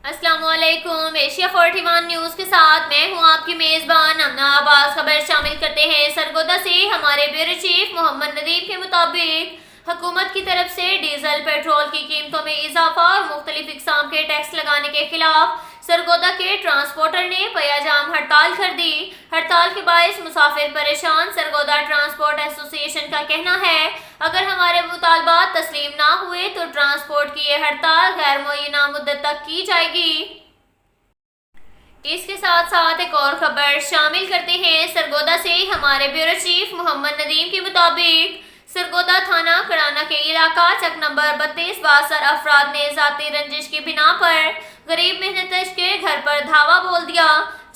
अस्सलाम वालेकुम। Asia 41 news के साथ मैं हूं आपकी मेज़बान अमना आबाद। खबर शामिल करते हैं सरगोदा से। हमारे ब्यूरो चीफ मोहम्मद नदीम के मुताबिक हुकूमत की तरफ से डीजल पेट्रोल की कीमतों में इजाफा और मुख्तलिफ इकसाम के टैक्स लगाने के खिलाफ सरगोदा के ट्रांसपोर्टर ने पयाजाम हड़ताल कर दी। हड़ताल के बायस मुसाफिर परेशान। सरगोदा ट्रांसपोर्ट एसोसिएशन का कहना है, अगर हमारे मुतालबात तस्लीम ना हुए तो ट्रांसपोर्ट की ये हड़ताल गैर मुअय्यना मुद्दत तक की जाएगी। इसके साथ साथ एक और खबर शामिल करते हैं सरगोदा से। हमारे ब्यूरो चीफ मोहम्मद नदीम के मुताबिक सरगोदा थाना कड़ाना के इलाका चक नंबर 32 62 अफराद ने जाती रंजिश की बिना पर गरीब मेहनतकश के घर पर धावा बोल दिया।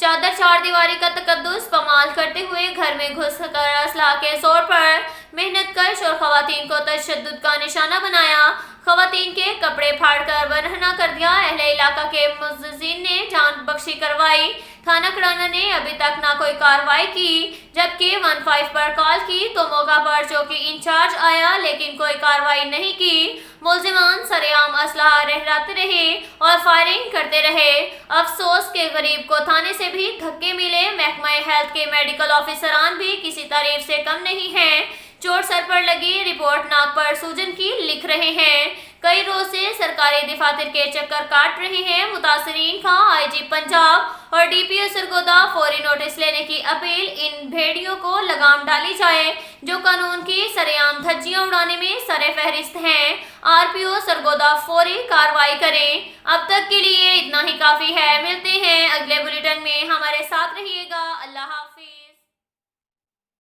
चादर चार दीवारी का तकद्दुस पमाल करते हुए घर में घुस कर असलाह के जोर पर मेहनतकश और खवातीन को तशद्दुद का निशाना बनाया। खवातीन के कपड़े फाड़ कर बरहना कर दिया। अहले इलाका के मुअज्जिजीन ने जान बख्शी करवाई। थाना कड़ाना ने अभी तक ना कोई कार्रवाई की, जबकि 15 पर कॉल की तो मौका पर चौकी इंचार्ज आया लेकिन कोई कार्रवाई नहीं की। मुलजिमान सरेआम असलाह लहराते रहे और फायरिंग करते रहे। अफसोस के गरीब को थाने से भी धक्के मिले। महकमा हेल्थ के मेडिकल ऑफिसरान भी किसी तारीफ से कम नहीं हैं। चोट सर पर लगी, रिपोर्ट नाक पर सूजन की लिख रहे हैं। कई रोज से सरकारी दफातर के चक्कर काट रहे हैं। मुतासरीन का आईजी पंजाब और डीपीओ सरगोदा फौरी नोटिस लेने की अपील। इन भेड़ियों को लगाम डाली जाए जो कानून की सरेआम धज्जियां उड़ाने में सरे फहरिस्त हैं। आरपीओ सरगोदा फौरी कार्रवाई करें। अब तक के लिए इतना ही काफी है।